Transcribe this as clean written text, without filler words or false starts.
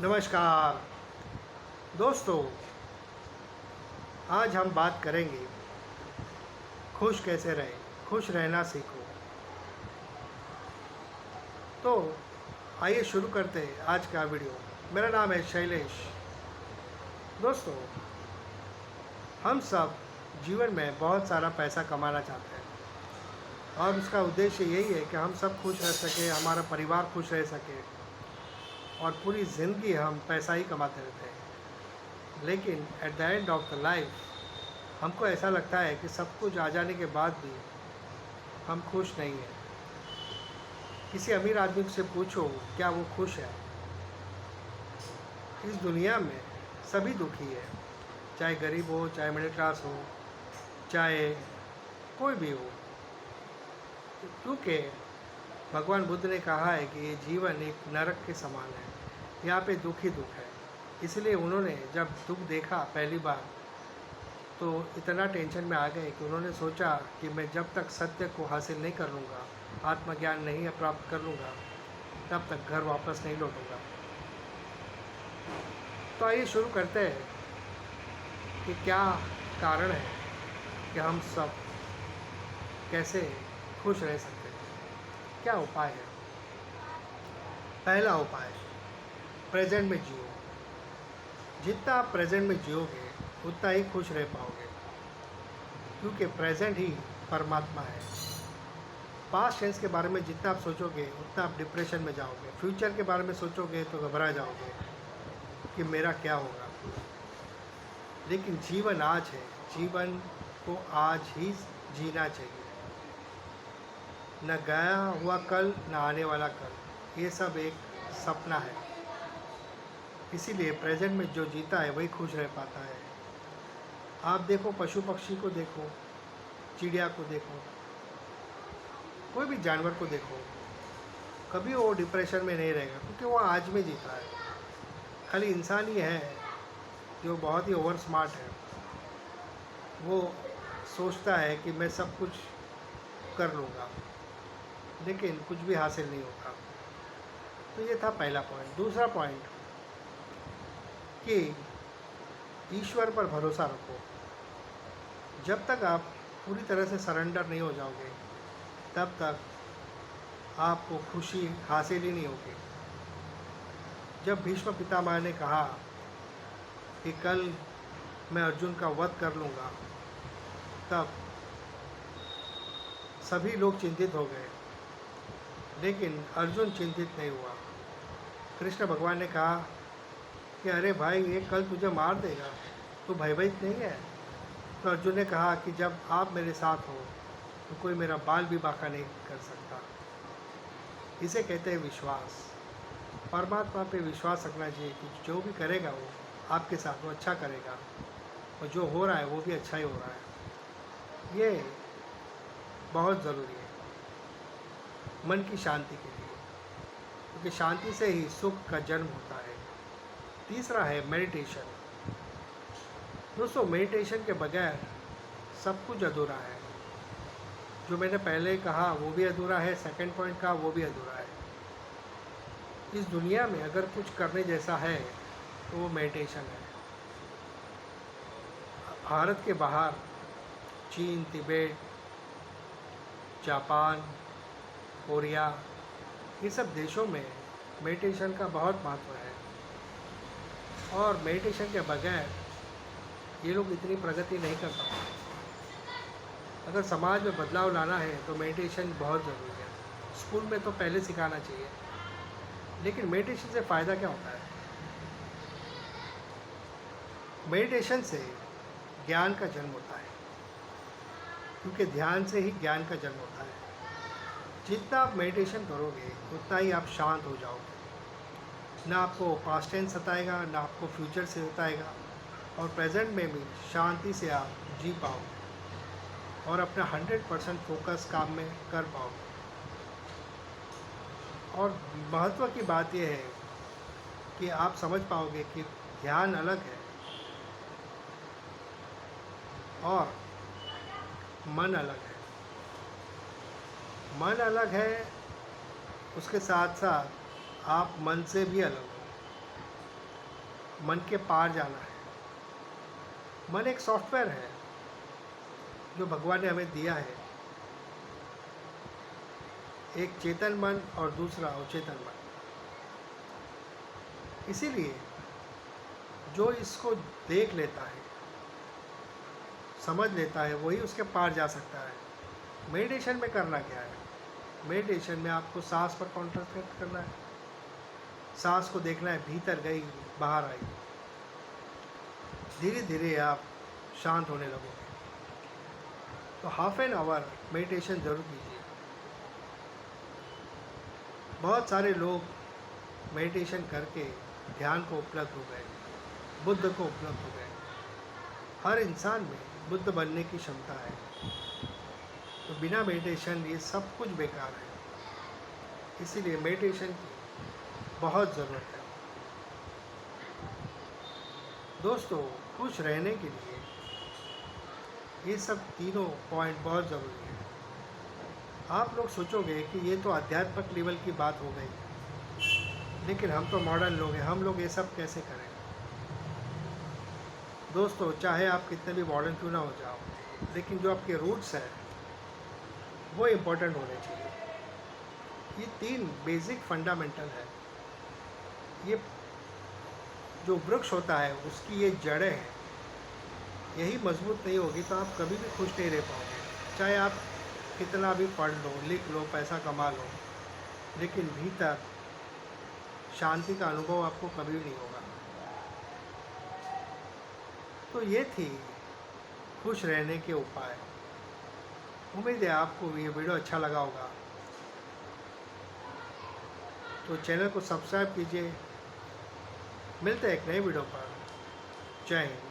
नमस्कार दोस्तों। आज हम बात करेंगे खुश कैसे रहें, खुश रहना सीखो। तो आइए शुरू करते हैं आज का वीडियो। मेरा नाम है शैलेश। दोस्तों, हम सब जीवन में बहुत सारा पैसा कमाना चाहते हैं और उसका उद्देश्य यही है कि हम सब खुश रह सकें, हमारा परिवार खुश रह सके और पूरी ज़िंदगी हम पैसा ही कमाते रहते हैं। लेकिन at the end of the life हमको ऐसा लगता है कि सब कुछ आ जाने के बाद भी हम खुश नहीं हैं। किसी अमीर आदमी से पूछो क्या वो खुश है। इस दुनिया में सभी दुखी है, चाहे गरीब हो, चाहे मिडिल क्लास हो, चाहे कोई भी हो, क्योंकि भगवान बुद्ध ने कहा है कि ये जीवन एक नरक के समान है, यहाँ पे दुख ही दुख है। इसलिए उन्होंने जब दुख देखा पहली बार तो इतना टेंशन में आ गए कि उन्होंने सोचा कि मैं जब तक सत्य को हासिल नहीं कर लूँगा, आत्मज्ञान नहीं प्राप्त कर लूँगा, तब तक घर वापस नहीं लौटूँगा। तो आइए शुरू करते हैं कि क्या कारण है कि हम सब कैसे खुश रह सकते हैं, क्या उपाय है। पहला उपाय, प्रेजेंट में जियो। जितना आप प्रेजेंट में जियोगे उतना ही खुश रह पाओगे, क्योंकि प्रेजेंट ही परमात्मा है। पास्ट टेंस के बारे में जितना आप सोचोगे उतना आप डिप्रेशन में जाओगे। फ्यूचर के बारे में सोचोगे तो घबरा जाओगे कि मेरा क्या होगा। लेकिन जीवन आज है, जीवन को आज ही जीना चाहिए। न गया हुआ कल, न आने वाला कल, ये सब एक सपना है। इसीलिए प्रेजेंट में जो जीता है वही खुश रह पाता है। आप देखो, पशु पक्षी को देखो, चिड़िया को देखो, कोई भी जानवर को देखो, कभी वो डिप्रेशन में नहीं रहेगा, क्योंकि वो आज में जीता है। खाली इंसान ही है जो बहुत ही ओवर स्मार्ट है, वो सोचता है कि मैं सब कुछ कर लूँगा, लेकिन कुछ भी हासिल नहीं होता। तो ये था पहला पॉइंट। दूसरा पॉइंट कि ईश्वर पर भरोसा रखो। जब तक आप पूरी तरह से सरेंडर नहीं हो जाओगे तब तक आपको खुशी हासिल ही नहीं होगी। जब भीष्म पितामह ने कहा कि कल मैं अर्जुन का वध कर लूँगा, तब सभी लोग चिंतित हो गए, लेकिन अर्जुन चिंतित नहीं हुआ। कृष्ण भगवान ने कहा कि अरे भाई, ये कल तुझे मार देगा, तू भयभीत नहीं है। तो अर्जुन ने कहा कि जब आप मेरे साथ हो तो कोई मेरा बाल भी बांका नहीं कर सकता। इसे कहते हैं विश्वास। परमात्मा पे विश्वास रखना चाहिए कि जो भी करेगा वो आपके साथ वो अच्छा करेगा, और जो हो रहा है वो भी अच्छा ही हो रहा है। ये बहुत ज़रूरी है मन की शांति के लिए, क्योंकि शांति से ही सुख का जन्म होता है। तीसरा है मेडिटेशन। दोस्तों, मेडिटेशन के बगैर सब कुछ अधूरा है। जो मैंने पहले कहा वो भी अधूरा है, सेकंड पॉइंट का वो भी अधूरा है। इस दुनिया में अगर कुछ करने जैसा है तो वो मेडिटेशन है। भारत के बाहर चीन, तिब्बत, जापान, कोरिया, ये सब देशों में मेडिटेशन का बहुत महत्व है, और मेडिटेशन के बगैर ये लोग इतनी प्रगति नहीं कर पाते। अगर समाज में बदलाव लाना है तो मेडिटेशन बहुत ज़रूरी है। स्कूल में तो पहले सिखाना चाहिए, लेकिन मेडिटेशन से फ़ायदा क्या होता है। मेडिटेशन से ज्ञान का जन्म होता है, क्योंकि ध्यान से ही ज्ञान का जन्म होता है। जितना आप मेडिटेशन करोगे उतना ही आप शांत हो जाओगे। ना आपको पास्ट टेंस सताएगा, ना आपको फ्यूचर से सताएगा, और प्रेजेंट में भी शांति से आप जी पाओगे और अपना 100% फोकस काम में कर पाओगे। और महत्व की बात यह है कि आप समझ पाओगे कि ध्यान अलग है और मन अलग है। मन अलग है, उसके साथ साथ आप मन से भी अलग हो। मन के पार जाना है। मन एक सॉफ्टवेयर है जो भगवान ने हमें दिया है, एक चेतन मन और दूसरा अवचेतन मन। इसीलिए जो इसको देख लेता है, समझ लेता है, वही उसके पार जा सकता है। मेडिटेशन में करना क्या है? मेडिटेशन में आपको सांस पर कॉन्सेंट्रेट करना है। सांस को देखना है, भीतर गई बाहर आई। धीरे धीरे आप शांत होने लगोगे। तो हाफ एन आवर मेडिटेशन ज़रूर कीजिए। बहुत सारे लोग मेडिटेशन करके ध्यान को उपलब्ध हो गए, बुद्ध को उपलब्ध हो गए। हर इंसान में बुद्ध बनने की क्षमता है। तो बिना मेडिटेशन ये सब कुछ बेकार है। इसीलिए मेडिटेशन की बहुत ज़रूरत है। दोस्तों, खुश रहने के लिए ये सब तीनों पॉइंट बहुत ज़रूरी है। आप लोग सोचोगे कि ये तो आध्यात्मिक लेवल की बात हो गई, लेकिन हम तो मॉडर्न लोग हैं, हम लोग ये सब कैसे करें? दोस्तों, चाहे आप कितने भी मॉडर्न क्यों ना हो जाओ, लेकिन जो आपके रूट्स हैं वो इम्पोर्टेंट होने चाहिए। ये 3 बेसिक फंडामेंटल है। ये जो वृक्ष होता है उसकी ये जड़ें हैं, यही मजबूत नहीं होगी तो आप कभी भी खुश नहीं रह पाओगे। चाहे आप कितना भी पढ़ लो, लिख लो, पैसा कमा लो, लेकिन भीतर शांति का अनुभव आपको कभी नहीं होगा। तो ये थी खुश रहने के उपाय। उम्मीद है आपको ये वीडियो अच्छा लगा होगा। तो चैनल को सब्सक्राइब कीजिए। मिलते हैं एक नए वीडियो पर। जय हिंद।